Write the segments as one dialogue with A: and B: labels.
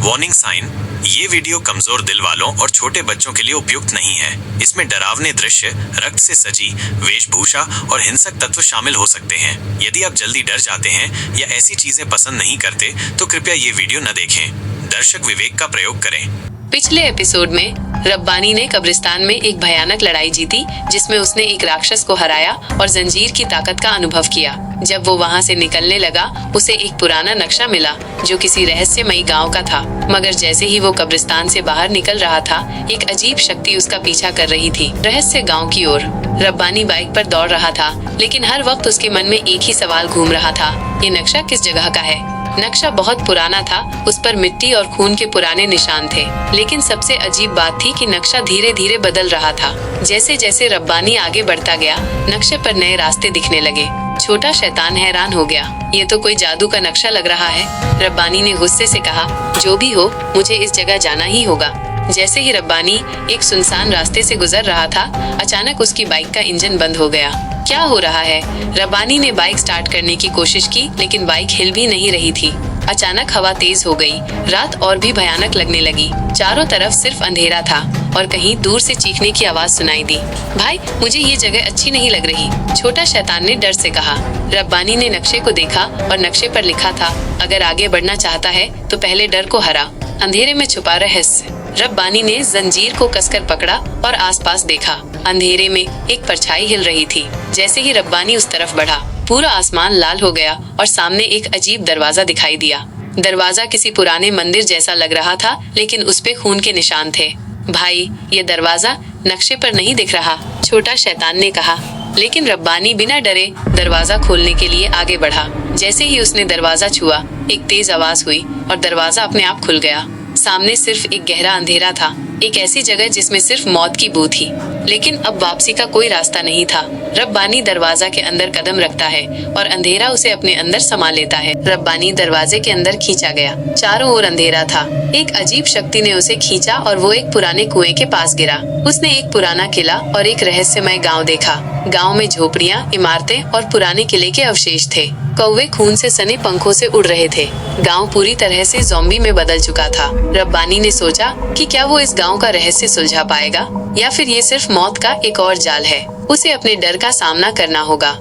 A: Warning sign, ये video कमजोर दिल वालों और छोटे बच्चों के लिए उपयुक्त नहीं है। इसमें डरावने दृश्य, रक्त से सजी वेशभूषा और हिंसक तत्व शामिल हो सकते हैं। यदि आप जल्दी डर जाते हैं या ऐसी चीजें पसंद नहीं करते तो कृपया ये वीडियो न देखें। दर्शक विवेक का प्रयोग करें।
B: पिछले एपिसोड में रब्बानी ने कब्रिस्तान में एक भयानक लड़ाई जीती, जिसमें उसने एक राक्षस को हराया और जंजीर की ताकत का अनुभव किया। जब वो वहाँ से निकलने लगा, उसे एक पुराना नक्शा मिला जो किसी रहस्यमयी गांव का था। मगर जैसे ही वो कब्रिस्तान से बाहर निकल रहा था, एक अजीब शक्ति उसका पीछा कर रही थी, रहस्य गांव की ओर। रब्बानी बाइक पर दौड़ रहा था, लेकिन हर वक्त उसके मन में एक ही सवाल घूम रहा था, ये नक्शा किस जगह का है। नक्शा बहुत पुराना था, उस पर मिट्टी और खून के पुराने निशान थे। लेकिन सबसे अजीब बात थी कि नक्शा धीरे धीरे बदल रहा था। जैसे जैसे रब्बानी आगे बढ़ता गया, नक्शे पर नए रास्ते दिखने लगे। छोटा शैतान हैरान हो गया, ये तो कोई जादू का नक्शा लग रहा है। रब्बानी ने गुस्से से कहा, जो भी हो, मुझे इस जगह जाना ही होगा। जैसे ही रब्बानी एक सुनसान रास्ते से गुजर रहा था, अचानक उसकी बाइक का इंजन बंद हो गया। क्या हो रहा है? रब्बानी ने बाइक स्टार्ट करने की कोशिश की, लेकिन बाइक हिल भी नहीं रही थी। अचानक हवा तेज हो गई, रात और भी भयानक लगने लगी। चारों तरफ सिर्फ अंधेरा था और कहीं दूर से चीखने की आवाज सुनाई दी। भाई, मुझे ये जगह अच्छी नहीं लग रही, छोटा शैतान ने डर से कहा। रब्बानी ने नक्शे को देखा और नक्शे पर लिखा था, अगर आगे बढ़ना चाहता है तो पहले डर को हरा, अंधेरे में छुपा रहस्य। रब्बानी ने जंजीर को कसकर पकड़ा और आसपास देखा। अंधेरे में एक परछाई हिल रही थी। जैसे ही रब्बानी उस तरफ बढ़ा, पूरा आसमान लाल हो गया और सामने एक अजीब दरवाजा दिखाई दिया। दरवाजा किसी पुराने मंदिर जैसा लग रहा था, लेकिन उस पे खून के निशान थे। भाई, ये दरवाजा नक्शे पर नहीं दिख रहा, छोटा शैतान ने कहा। लेकिन रब्बानी बिना डरे दरवाजा खोलने के लिए आगे बढ़ा। जैसे ही उसने दरवाजा छुआ, एक तेज आवाज हुई और दरवाजा अपने आप खुल गया। सामने सिर्फ एक गहरा अंधेरा था, एक ऐसी जगह जिसमें सिर्फ मौत की बू थी। लेकिन अब वापसी का कोई रास्ता नहीं था। रब्बानी दरवाजा के अंदर कदम रखता है और अंधेरा उसे अपने अंदर समा लेता है। रब्बानी दरवाजे के अंदर खींचा गया। चारों ओर अंधेरा था। एक अजीब शक्ति ने उसे खींचा और वो एक पुराने कुएं के पास गिरा। उसने एक पुराना किला और एक रहस्यमय गांव देखा। गांव में झोपड़ियां, इमारतें और पुराने किले के अवशेष थे। कौवे खून से सने पंखों से उड़ रहे थे। गांव पूरी तरह से ज़ॉम्बी में बदल चुका था। रब्बानी ने सोचा कि क्या वो इस गांव का रहस्य सुलझा पाएगा या फिर ये सिर्फ मौत का एक और जाल है। उसे अपने डर का सामना करना होगा।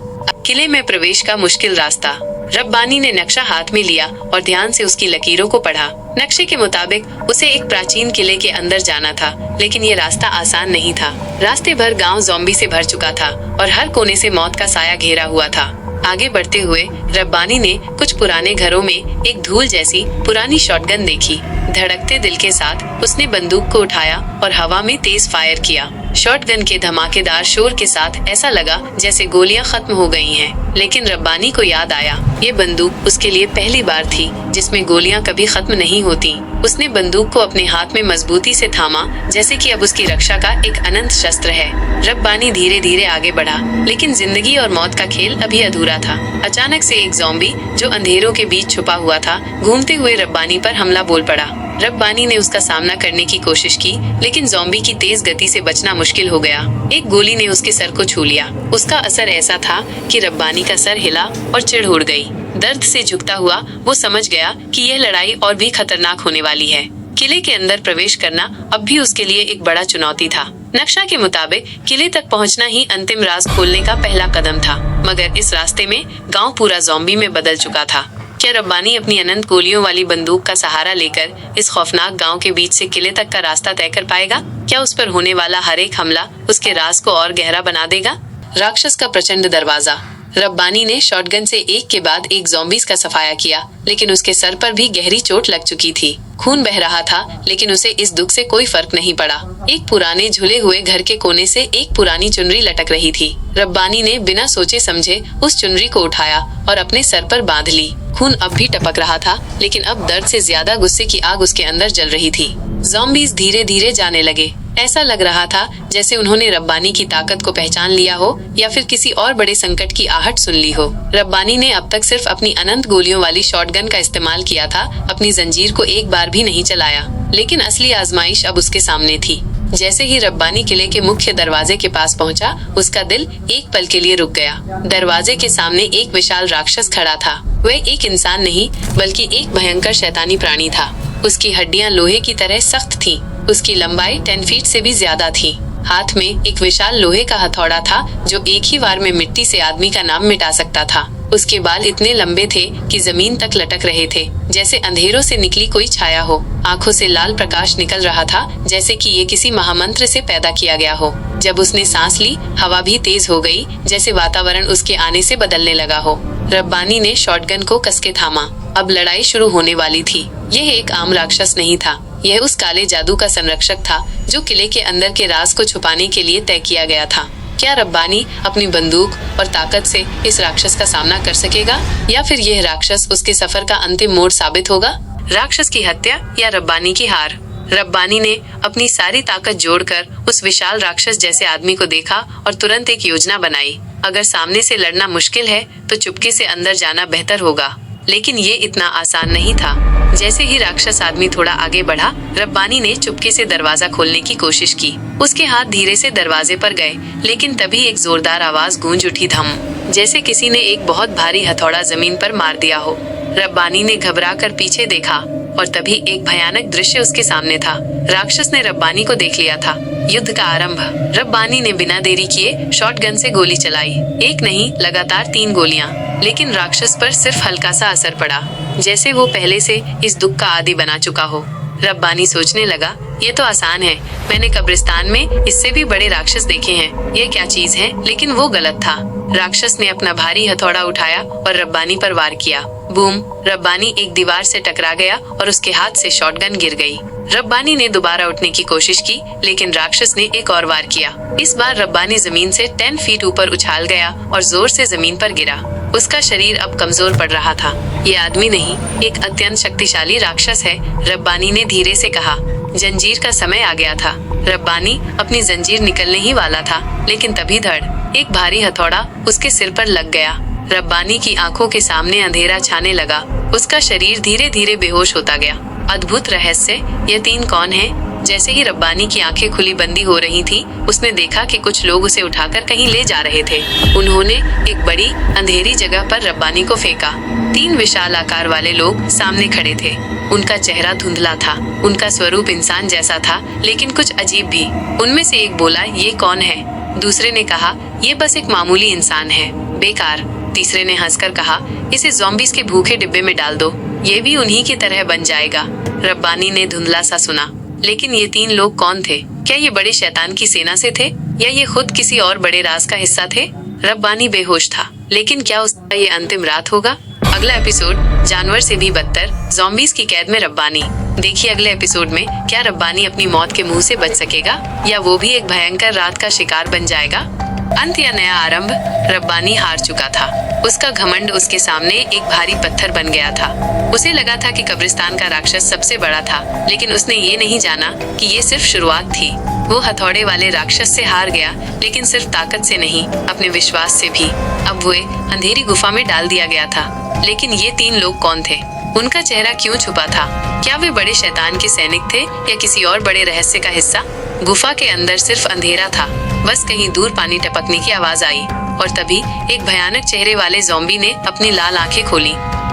B: किले में प्रवेश का मुश्किल रास्ता। रब्बानी ने नक्शा हाथ में लिया और ध्यान से उसकी लकीरों को पढ़ा। नक्शे के मुताबिक उसे एक प्राचीन किले के अंदर जाना था, लेकिन ये रास्ता आसान नहीं था। रास्ते भर गांव ज़ॉम्बी से भर चुका था और हर कोने से मौत का साया घेरा हुआ था। आगे बढ़ते हुए रब्बानी ने कुछ पुराने घरों में एक धूल जैसी पुरानी शॉटगन देखी। धड़कते दिल के साथ उसने बंदूक को उठाया और हवा में तेज फायर किया। शॉटगन के धमाकेदार शोर के साथ ऐसा लगा जैसे गोलियां खत्म हो गई हैं। लेकिन रब्बानी को याद आया, ये बंदूक उसके लिए पहली बार थी जिसमें गोलियां कभी खत्म नहीं होती। उसने बंदूक को अपने हाथ में मजबूती से थामा, जैसे कि अब उसकी रक्षा का एक अनंत शस्त्र है। रब्बानी धीरे धीरे आगे बढ़ा, लेकिन जिंदगी और मौत का खेल अभी अधूरा था। अचानक से एक ज़ॉम्बी जो अंधेरों के बीच छुपा हुआ था, घूमते हुए रब्बानी पर हमला बोल पड़ा। रब्बानी ने उसका सामना करने की कोशिश की, लेकिन ज़ॉम्बी की तेज गति से बचना मुश्किल हो गया। एक गोली ने उसके सर को छू लिया। उसका असर ऐसा था कि रब्बानी का सर हिला और चिढ़ उड़ गई। दर्द से झुकता हुआ वो समझ गया कि यह लड़ाई और भी खतरनाक होने वाली है। किले के अंदर प्रवेश करना अब भी उसके लिए एक बड़ा चुनौती था। नक्शा के मुताबिक किले तक पहुंचना ही अंतिम राज खोलने का पहला कदम था, मगर इस रास्ते में गांव पूरा ज़ॉम्बी में बदल चुका था। क्या रब्बानी अपनी अनंत गोलियों वाली बंदूक का सहारा लेकर इस खौफनाक गांव के बीच से किले तक का रास्ता तय कर पाएगा? क्या उस पर होने वाला हर एक हमला उसके राज को और गहरा बना देगा? राक्षस का प्रचंड दरवाजा। रब्बानी ने शॉटगन से एक के बाद एक ज़ॉम्बीज़ का सफाया किया, लेकिन उसके सर पर भी गहरी चोट लग चुकी थी। खून बह रहा था, लेकिन उसे इस दुख से कोई फर्क नहीं पड़ा। एक पुराने झुले हुए घर के कोने से एक पुरानी चुनरी लटक रही थी। रब्बानी ने बिना सोचे समझे उस चुनरी को उठाया और अपने सर पर बांध ली। खून अब भी टपक रहा था, लेकिन अब दर्द से ज्यादा गुस्से की आग उसके अंदर जल रही थी। ज़ॉम्बीज़ धीरे धीरे जाने लगे। ऐसा लग रहा था जैसे उन्होंने रब्बानी की ताकत को पहचान लिया हो या फिर किसी और बड़े संकट की आहट सुन ली हो। रब्बानी ने अब तक सिर्फ अपनी अनंत गोलियों वाली शॉटगन का इस्तेमाल किया था, अपनी जंजीर को एक बार भी नहीं चलाया। लेकिन असली आजमाइश अब उसके सामने थी। जैसे ही रब्बानी किले के मुख्य दरवाजे के पास पहुंचा, उसका दिल एक पल के लिए रुक गया। दरवाजे के सामने एक विशाल राक्षस खड़ा था। वह एक इंसान नहीं बल्कि एक भयंकर शैतानी प्राणी था। उसकी हड्डियां लोहे की तरह सख्त थीं। उसकी लंबाई 10 फीट से भी ज्यादा थी। हाथ में एक विशाल लोहे का हथौड़ा था जो एक ही बार में मिट्टी से आदमी का नाम मिटा सकता था। उसके बाल इतने लंबे थे कि जमीन तक लटक रहे थे, जैसे अंधेरों से निकली कोई छाया हो। आंखों से लाल प्रकाश निकल रहा था, जैसे कि ये किसी महामंत्र से पैदा किया गया हो। जब उसने सांस ली, हवा भी तेज हो गई, जैसे वातावरण उसके आने से बदलने लगा हो। रब्बानी ने शॉटगन को कसके थामा। अब लड़ाई शुरू होने वाली थी। यह एक आम राक्षस नहीं था, यह उस काले जादू का संरक्षक था जो किले के अंदर के राज को छुपाने के लिए तय किया गया था। क्या रब्बानी अपनी बंदूक और ताकत से इस राक्षस का सामना कर सकेगा, या फिर यह राक्षस उसके सफर का अंतिम मोड़ साबित होगा? राक्षस की हत्या या रब्बानी की हार? रब्बानी ने अपनी सारी ताकत जोड़कर उस विशाल राक्षस जैसे आदमी को देखा और तुरंत एक योजना बनाई। अगर सामने से लड़ना मुश्किल है तो चुपके से अंदर जाना बेहतर होगा। लेकिन ये इतना आसान नहीं था। जैसे ही राक्षस आदमी थोड़ा आगे बढ़ा, रब्बानी ने चुपके से दरवाजा खोलने की कोशिश की। उसके हाथ धीरे से दरवाजे पर गए, लेकिन तभी एक जोरदार आवाज गूंज उठी, धम, जैसे किसी ने एक बहुत भारी हथौड़ा जमीन पर मार दिया हो। रब्बानी ने घबराकर पीछे देखा और तभी एक भयानक दृश्य उसके सामने था। राक्षस ने रब्बानी को देख लिया था। युद्ध का आरंभ। रब्बानी ने बिना देरी किए शॉटगन से गोली चलाई। एक नहीं, लगातार 3 गोलियां। लेकिन राक्षस पर सिर्फ हल्का सा असर पड़ा, जैसे वो पहले से इस दुख का आदी बना चुका हो। रब्बानी सोचने लगा, ये तो आसान है, मैंने कब्रिस्तान में इससे भी बड़े राक्षस देखे हैं, ये क्या चीज है? लेकिन वो गलत था। राक्षस ने अपना भारी हथौड़ा उठाया और रब्बानी पर वार किया। बूम! रब्बानी एक दीवार से टकरा गया और उसके हाथ से शॉटगन गिर गई। रब्बानी ने दोबारा उठने की कोशिश की, लेकिन राक्षस ने एक और वार किया। इस बार रब्बानी जमीन से 10 फीट ऊपर उछाल गया और जोर से जमीन पर गिरा। उसका शरीर अब कमजोर पड़ रहा था। ये आदमी नहीं, एक अत्यंत शक्तिशाली राक्षस है, रब्बानी ने धीरे से कहा। जंजीर का समय आ गया था। रब्बानी अपनी जंजीर निकलने ही वाला था, लेकिन तभी धड़, एक भारी हथौड़ा उसके सिर पर लग गया। रब्बानी की आंखों के सामने अंधेरा छाने लगा। उसका शरीर धीरे धीरे बेहोश होता गया। अद्भुत रहस्य, ये 3 कौन हैं? जैसे ही रब्बानी की आंखें खुली बंदी हो रही थी, उसने देखा कि कुछ लोग उसे उठाकर कहीं ले जा रहे थे। उन्होंने एक बड़ी अंधेरी जगह पर रब्बानी को फेंका। 3 विशाल आकार वाले लोग सामने खड़े थे। उनका चेहरा धुंधला था, उनका स्वरूप इंसान जैसा था, लेकिन कुछ अजीब भी। उनमें से एक बोला, ये कौन है? दूसरे ने कहा, ये बस एक मामूली इंसान है, बेकार। तीसरे ने हंसकर कहा, इसे ज़ॉम्बीज़ के भूखे डिब्बे में डाल दो, ये भी उन्हीं की तरह बन जाएगा। रब्बानी ने धुंधला सा सुना, लेकिन ये 3 लोग कौन थे? क्या ये बड़े शैतान की सेना से थे, या ये खुद किसी और बड़े राज का हिस्सा थे? रब्बानी बेहोश था, लेकिन क्या उसका ये अंतिम रात होगा? अगला एपिसोड, जानवर से भी बदतर, ज़ॉम्बीज़ की कैद में रब्बानी। देखिए अगले एपिसोड में क्या रब्बानी अपनी मौत के मुंह से बच सकेगा, या वो भी एक भयंकर रात का शिकार बन जाएगा? अंत या नया आरंभ। रब्बानी हार चुका था। उसका घमंड उसके सामने एक भारी पत्थर बन गया था। उसे लगा था कि कब्रिस्तान का राक्षस सबसे बड़ा था, लेकिन उसने ये नहीं जाना कि ये सिर्फ शुरुआत थी। वो हथौड़े वाले राक्षस से हार गया, लेकिन सिर्फ ताकत से नहीं, अपने विश्वास से भी। अब वो अंधेरी गुफा में डाल दिया गया था। लेकिन ये 3 लोग कौन थे? उनका चेहरा क्यों छुपा था? क्या वे बड़े शैतान के सैनिक थे, या किसी और बड़े रहस्य का हिस्सा? गुफा के अंदर सिर्फ अंधेरा था। बस कहीं दूर पानी टपकने की आवाज आई, और तभी एक भयानक चेहरे वाले ज़ॉम्बी ने अपनी लाल आंखें खोली।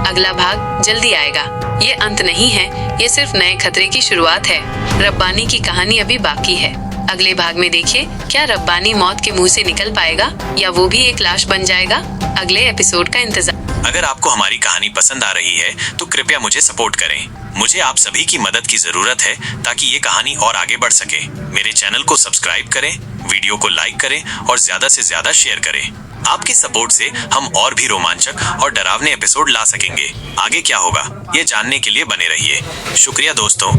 B: अगला भाग जल्दी आएगा। ये अंत नहीं है, ये सिर्फ नए खतरे की शुरुआत है। रब्बानी की कहानी अभी बाकी है। अगले भाग में देखिए, क्या रब्बानी मौत के मुंह से निकल पाएगा, या वो भी एक लाश बन जाएगा? अगले एपिसोड का इंतजार।
A: अगर आपको हमारी कहानी पसंद आ रही है तो कृपया मुझे सपोर्ट करें। मुझे आप सभी की मदद की जरूरत है ताकि ये कहानी और आगे बढ़ सके। मेरे चैनल को सब्सक्राइब करें, वीडियो को लाइक करें और ज्यादा से ज्यादा शेयर करें। आपकी सपोर्ट से हम और भी रोमांचक और डरावने एपिसोड ला सकेंगे। आगे क्या होगा ये जानने के लिए बने रहिए। शुक्रिया दोस्तों।